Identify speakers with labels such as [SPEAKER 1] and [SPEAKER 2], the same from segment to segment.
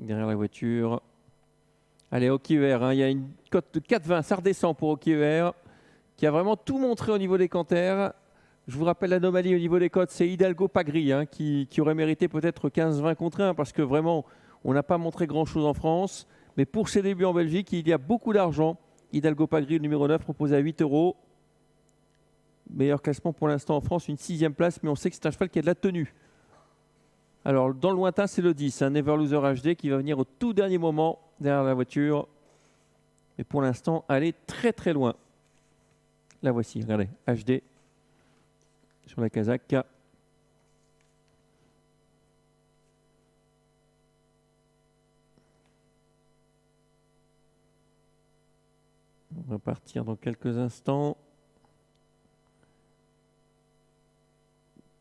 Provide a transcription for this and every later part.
[SPEAKER 1] derrière la voiture. Allez, OKER, hein, il y a une cote de 4,20, ça redescend pour OKER, qui a vraiment tout montré au niveau des canters. Je vous rappelle l'anomalie au niveau des cotes, c'est Hidalgo Pagri, hein, qui aurait mérité peut-être 15-20 contre 1, parce que vraiment, on n'a pas montré grand-chose en France. Mais pour ses débuts en Belgique, il y a beaucoup d'argent. Hidalgo Pagri, le numéro 9, proposé à 8 €. Meilleur classement pour l'instant en France, une 6e place, mais on sait que c'est un cheval qui a de la tenue. Alors, dans le lointain, c'est le 10, hein, Never Loser HD, qui va venir au tout dernier moment derrière la voiture. Mais pour l'instant, elle est très très loin. La voici, regardez, HD sur la casaque. On va partir dans quelques instants.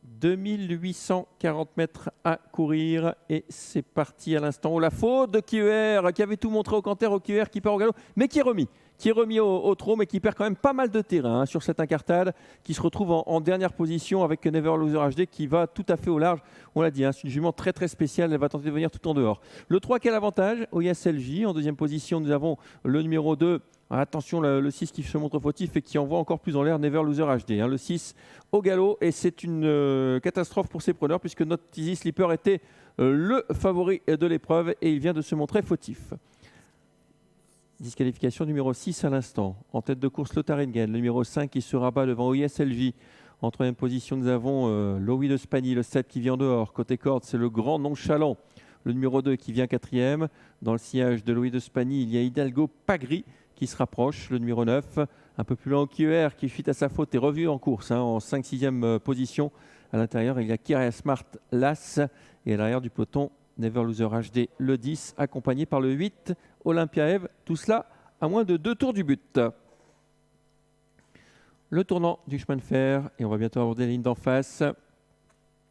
[SPEAKER 1] 2840 mètres à courir et c'est parti à l'instant. Oh, la faute de Kieuer qui avait tout montré au canter, au Kieuer qui part au galop, mais qui est remis au trot, mais qui perd quand même pas mal de terrain, hein, sur cette incartade, qui se retrouve en dernière position avec Never Loser HD qui va tout à fait au large. On l'a dit, hein, c'est une jument très très spéciale, elle va tenter de venir tout en dehors. Le 3 qui a l'avantage, OISLJ. En deuxième position, nous avons le numéro 2. Attention, le 6 qui se montre fautif et qui envoie encore plus en l'air Never Loser HD. Hein, le 6 au galop, et c'est une catastrophe pour ses preneurs puisque notre Easy Slipper était le favori de l'épreuve et il vient de se montrer fautif. Disqualification numéro 6 à l'instant. En tête de course, Lotharingen, le numéro 5 qui se rabat devant OISLJ. En troisième position, nous avons Lowy de Spagny, le 7 qui vient dehors. Côté corde, c'est le grand nonchalant, le numéro 2 qui vient 4e. Dans le sillage de Lowy de Spagny, il y a Hidalgo Pagri qui se rapproche, le numéro 9. Un peu plus loin, Kieuer qui, suite à sa faute, est revenu en course, hein, en 5-6e position. À l'intérieur, il y a Kyria Smart, l'As. Et à l'arrière du peloton, Never Loser HD, le 10, accompagné par le 8, Olympia Eve. Tout cela à moins de 2 tours du but. Le tournant du chemin de fer, et on va bientôt aborder la ligne d'en face,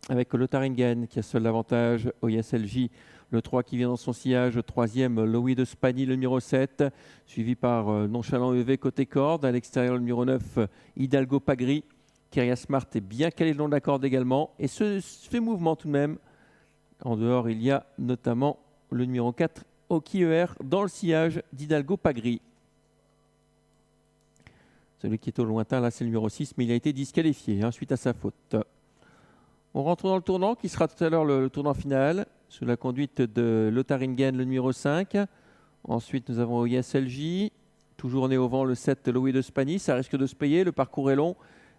[SPEAKER 1] avec Lotharingen qui a seul l'avantage, OISLJ. Le 3 qui vient dans son sillage, 3e, Lowy de Spagny, le numéro 7, suivi par Nonchalant EV côté corde. À l'extérieur, le numéro 9, Hidalgo Pagri. Kyria Smart est bien calé le long de la corde également et se fait mouvement tout de même. En dehors, il y a notamment le numéro 4, OKER, dans le sillage d'Hidalgo Pagri. Celui qui est au lointain, là, c'est le numéro 6, mais il a été disqualifié, hein, suite à sa faute. On rentre dans le tournant, qui sera tout à l'heure le tournant final, sous la conduite de Lotharingen, le numéro 5. Ensuite, nous avons OISLJ, toujours né au vent, le 7, Lowy de Spagny. Ça risque de se payer, le parcours est long.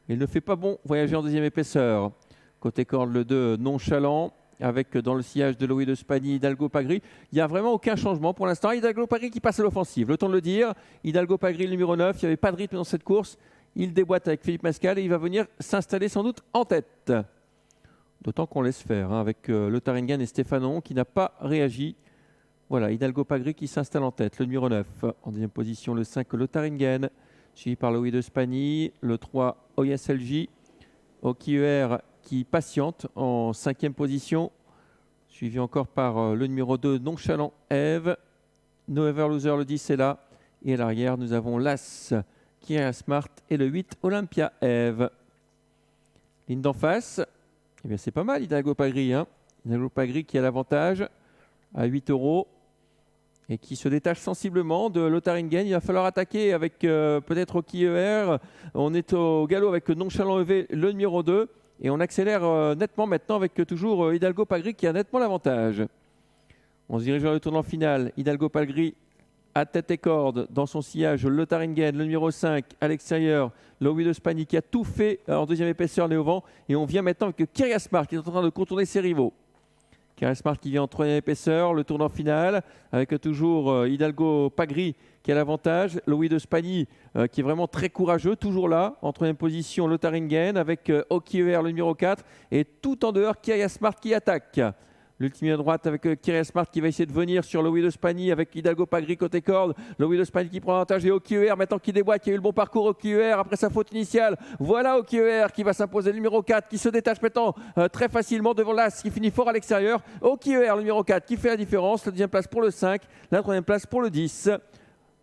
[SPEAKER 1] Il ne fait pas bon voyager en deuxième épaisseur. Côté corde, le 2, Nonchalant, avec dans le sillage de Lowy de Spagny, Hidalgo Pagri. Il n'y a vraiment aucun changement pour l'instant. Hidalgo Pagri qui passe à l'offensive, le temps de le dire. Hidalgo Pagri, le numéro 9, il n'y avait pas de rythme dans cette course. Il déboîte avec Philippe Mascal et il va venir s'installer sans doute en tête. D'autant qu'on laisse faire, hein, avec Lotharingen et Stéphanon qui n'a pas réagi. Voilà, Hidalgo Pagri qui s'installe en tête, le numéro 9. En deuxième position, le 5, Lotharingen, suivi par Lowy de Spagny. Le 3, OISLJ. OKER qui patiente en 5e position, suivi encore par le numéro 2, Nonchalant Eve. Never Loser, le 10 est là. Et à l'arrière, nous avons l'As, Kyria Smart, et le 8, Olympia Eve. Ligne d'en face. Eh bien, c'est pas mal, Hidalgo Pagri. Hein. Hidalgo Pagri qui a l'avantage à 8 € et qui se détache sensiblement de Lotharingen. Il va falloir attaquer avec peut-être OKER. On est au galop avec Nonchalant EV, le numéro 2. Et on accélère nettement maintenant avec toujours Hidalgo Pagri qui a nettement l'avantage. On se dirige vers le tournant final. Hidalgo Pagri à tête et corde dans son sillage, Lotharingen, le numéro 5 à l'extérieur, Lowy de Spagny qui a tout fait en deuxième épaisseur, né au vent. Et on vient maintenant avec Kyria Smart qui est en train de contourner ses rivaux. Kyria Smart qui vient en troisième épaisseur, le tournant final avec toujours Hidalgo Pagri qui a l'avantage, Lowy de Spagny qui est vraiment très courageux, toujours là, en troisième position Lotharingen avec OKER le numéro 4 et tout en dehors Kyria Smart qui attaque. L'ultime à droite avec Kyria Smart qui va essayer de venir sur Lowy de Spagny avec Hidalgo Pagri côté corde. Lowy de Spagny qui prend l'avantage et OKER maintenant qui déboîte, qui a eu le bon parcours OKER après sa faute initiale. Voilà OKER qui va s'imposer, le numéro 4 qui se détache maintenant très facilement devant l'As qui finit fort à l'extérieur. OKER le numéro 4 qui fait la différence. La deuxième place pour le 5, la troisième place pour le 10.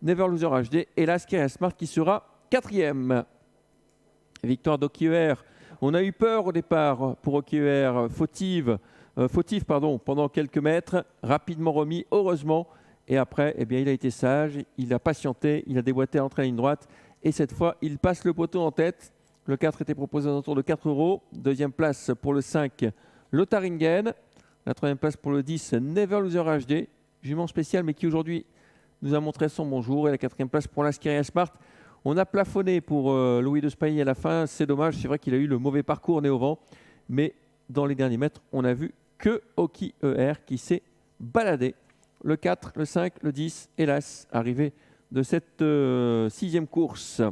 [SPEAKER 1] Never Loser HD et l'As Kyria Smart qui sera 4e. Victoire d'OKER. On a eu peur au départ pour OKER, fautive. fautif pendant quelques mètres, rapidement remis, heureusement. Et après, eh bien, il a été sage, il a patienté, il a déboîté à l'entrée à la ligne droite. Et cette fois, il passe le poteau en tête. Le 4 était proposé autour de 4 €. Deuxième place pour le 5, Lotharingen. La troisième place pour le 10, Never Loser HD. Jument spécial, mais qui aujourd'hui nous a montré son bonjour. Et la quatrième place pour l'Askyria Smart. On a plafonné pour Louis de Spailly à la fin. C'est dommage, c'est vrai qu'il a eu le mauvais parcours né au vent. Mais dans les derniers mètres, on a vu que Hockey ER qui s'est baladé. Le 4, le 5, le 10, hélas, arrivé de cette 6e course.